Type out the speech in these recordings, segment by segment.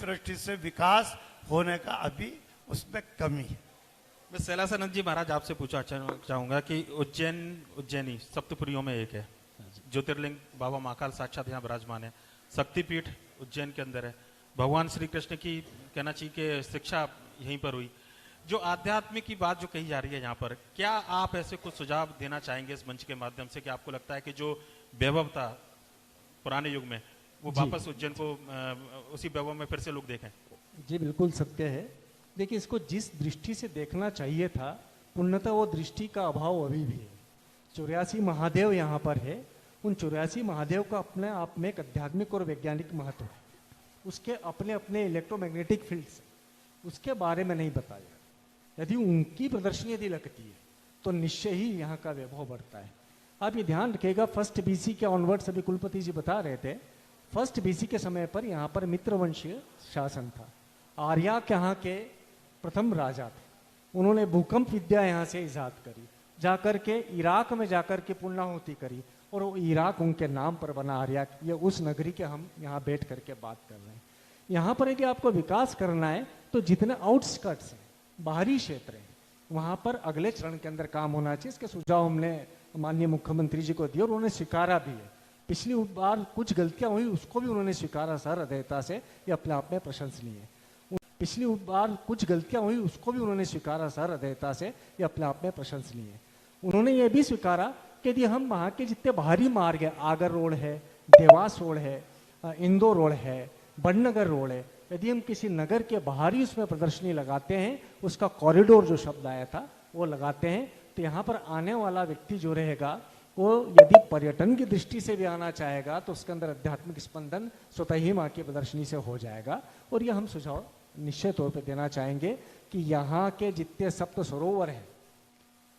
दृष्टि से विकास होने का अभी उसमें कमी है। मैं शैलासानंद जी महाराज आपसे पूछना चाहूंगा कि उज्जैनी सप्तपुरियों में एक है, ज्योतिर्लिंग बाबा महाकाल साक्षात यहाँ विराजमान है, शक्तिपीठ उज्जैन के अंदर है, भगवान श्री कृष्ण की कहना चाहिए कि शिक्षा यहीं पर हुई। जो आध्यात्म की बात जो कही जा रही है यहाँ पर, क्या आप ऐसे कुछ सुझाव देना चाहेंगे इस मंच के माध्यम से कि आपको लगता है कि जो वैभव था पुराने युग में वो वापस उज्जैन को उसी वैभव में फिर से लोग देखें? जी बिल्कुल सत्य है। देखिए, इसको जिस दृष्टि से देखना चाहिए था पूर्णतः वो दृष्टि का अभाव अभी भी है। 84 महादेव यहाँ पर है, उन 84 महादेव का अपने आप में एक आध्यात्मिक और वैज्ञानिक महत्व है। उसके अपने अपने इलेक्ट्रोमैग्नेटिक फील्ड्स, उसके बारे में नहीं बताया। यदि उनकी प्रदर्शनी यदि लगती है तो निश्चय ही यहाँ का वैभव बढ़ता है। आप ये ध्यान रखिएगा, फर्स्ट बीसी के ऑनवर्ड्स अभी कुलपति जी बता रहे थे, फर्स्ट बीसी के समय पर यहाँ पर मित्रवंशीय शासन था। आर्या के यहाँ के प्रथम राजा थे, उन्होंने भूकंप विद्या यहाँ से इजाद करी, जाकर के इराक में जाकर के पुण्यहुति करी और वो इराक उनके नाम पर बना आर्या। ये उस नगरी के हम यहाँ बैठ करके बात कर रहे हैं। यहाँ पर यदि आपको विकास करना है तो जितने आउटस्कर्ट्स हैं, बाहरी क्षेत्र हैं, वहाँ पर अगले चरण के अंदर काम होना चाहिए। इसके सुझाव हमने माननीय मुख्यमंत्री जी को दिए और उन्होंने स्वीकारा भी है। पिछली बार कुछ गलतियां हुई, उसको भी उन्होंने स्वीकारा सर हृदयता से, ये अपने आप में प्रशंसनीय है। पिछली बार कुछ गलतियां हुई, उसको भी उन्होंने स्वीकारा सर हृदयता से, ये अपने आप में प्रशंसनीय है। उन्होंने ये भी स्वीकारा कि यदि हम वहाँ के जितने बाहरी मार्ग है, आगर रोड है, देवास रोड है, इंदौर रोड है, बड़नगर रोड है, यदि हम किसी नगर के बाहरी उसमें प्रदर्शनी लगाते हैं, उसका कॉरिडोर जो शब्द आया था वो लगाते हैं, तो यहाँ पर आने वाला व्यक्ति जो रहेगा वो यदि पर्यटन की दृष्टि से भी आना चाहेगा तो उसके अंदर आध्यात्मिक स्पंदन स्वतः ही माँ की प्रदर्शनी से हो जाएगा। और ये हम सुझाव निश्चय तौर पे देना चाहेंगे कि यहाँ के जितने सप्त सरोवर हैं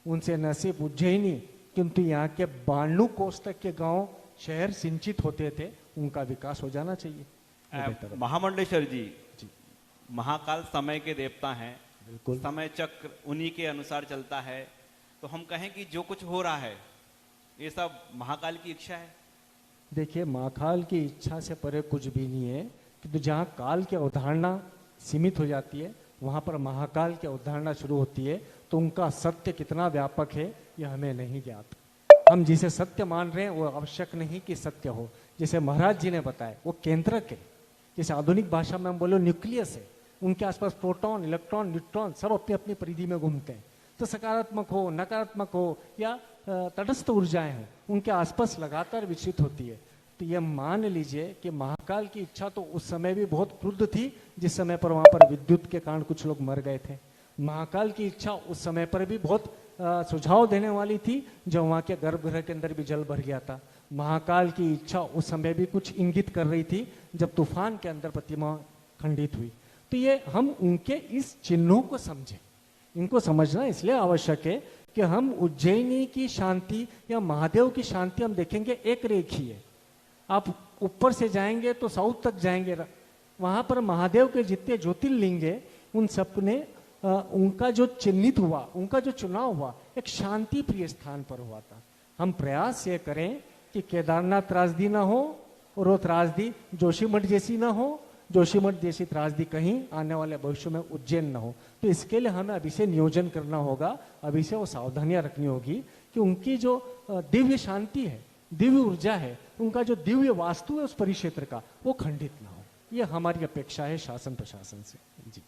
उनसे न सिर्फ उज्जैनी किंतु यहाँ के 92 कोस तक के गांव शहर सिंचित होते थे, उनका विकास हो जाना चाहिए। महामंडलेश्वर जी, महाकाल समय के देवता हैं, बिल्कुल समय चक्र उन्हीं के अनुसार चलता है, तो हम कहें कि जो कुछ हो रहा है ये सब महाकाल की इच्छा है। देखिए, महाकाल की इच्छा से परे कुछ भी नहीं है, किंतु जहाँ काल की अवधारणा सीमित हो जाती है वहाँ पर महाकाल की अवधारणा शुरू होती है, तो उनका सत्य कितना व्यापक है यह हमें नहीं ज्ञात। हम जिसे सत्य मान रहे हैं वो आवश्यक नहीं कि सत्य हो। जैसे महाराज जी ने बताया वो केंद्रक है, जैसे आधुनिक भाषा में हम बोलो न्यूक्लियस है, उनके आसपास प्रोटॉन, इलेक्ट्रॉन, न्यूट्रॉन सब अपनी अपनी परिधि में घूमते हैं। तो सकारात्मक हो, नकारात्मक हो या तटस्थ ऊर्जाएं हो, उनके आसपास लगातार विकसित होती है। तो यह मान लीजिए कि महाकाल की इच्छा तो उस समय भी बहुत क्रुद्ध थी जिस समय पर वहां पर विद्युत के कारण कुछ लोग मर गए थे। महाकाल की इच्छा उस समय पर भी बहुत सुझाव देने वाली थी जब वहां के गर्भगृह के अंदर भी जल भर गया था। महाकाल की इच्छा उस समय भी कुछ इंगित कर रही थी जब तूफान के अंदर प्रतिमा खंडित हुई। तो ये हम उनके इस चिन्हों को समझें, इनको समझना इसलिए आवश्यक है कि हम उज्जैनी की शांति या महादेव की शांति हम देखेंगे एक रेखी है। आप ऊपर से जाएंगे तो साउथ तक जाएंगे, वहां पर महादेव के जितने ज्योतिर्लिंग है उन सब ने उनका जो चिन्हित हुआ, उनका जो चुनाव हुआ एक शांति प्रिय स्थान पर हुआ था। हम प्रयास ये करें कि केदारनाथ त्रासदी ना हो और वो त्रासदी जोशीमठ जैसी ना हो, जोशीमठ जैसी त्रासदी कहीं आने वाले भविष्य में उज्जैन न हो। तो इसके लिए हमें अभी से नियोजन करना होगा, अभी से वो सावधानियां रखनी होगी कि उनकी जो दिव्य शांति है, दिव्य ऊर्जा है, उनका जो दिव्य वास्तु है उस परिक्षेत्र का वो खंडित ना हो। ये हमारी अपेक्षा है शासन प्रशासन से। जी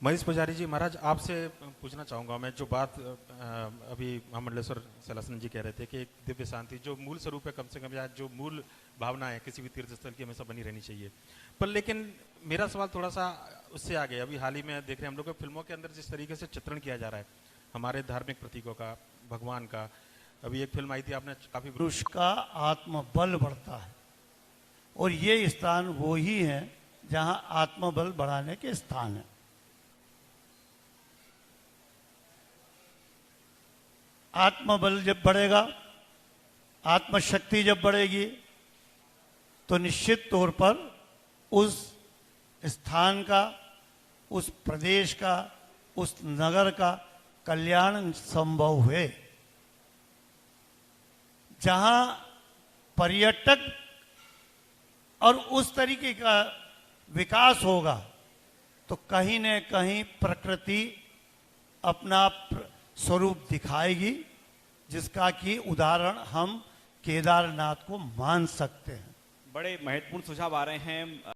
महेश पुजारी जी, महाराज आपसे पूछना चाहूंगा मैं, जो बात अभी महामंडलेश्वर शैलासानंद जी कह रहे थे कि एक दिव्य शांति जो मूल स्वरूप है, कम से कम या जो मूल भावना है किसी भी तीर्थ स्थल की हमेशा बनी रहनी चाहिए। पर लेकिन मेरा सवाल थोड़ा सा उससे आगे, अभी हाल ही में देख रहे हैं हम लोग फिल्मों के अंदर जिस तरीके से चित्रण किया जा रहा है हमारे धार्मिक प्रतीकों का, भगवान का। अभी एक फिल्म आई थी आपने काफी, पुरुष का आत्मबल बढ़ता है और ये स्थान वो ही है जहां आत्मबल बढ़ाने के स्थान है। आत्मबल जब बढ़ेगा, आत्मशक्ति जब बढ़ेगी तो निश्चित तौर पर उस स्थान का, उस प्रदेश का, उस नगर का कल्याण संभव है। जहां पर्यटक और उस तरीके का विकास होगा तो कहीं न कहीं प्रकृति अपना स्वरूप दिखाएगी, जिसका कि उदाहरण हम केदारनाथ को मान सकते हैं। बड़े महत्वपूर्ण सुझाव आ रहे हैं।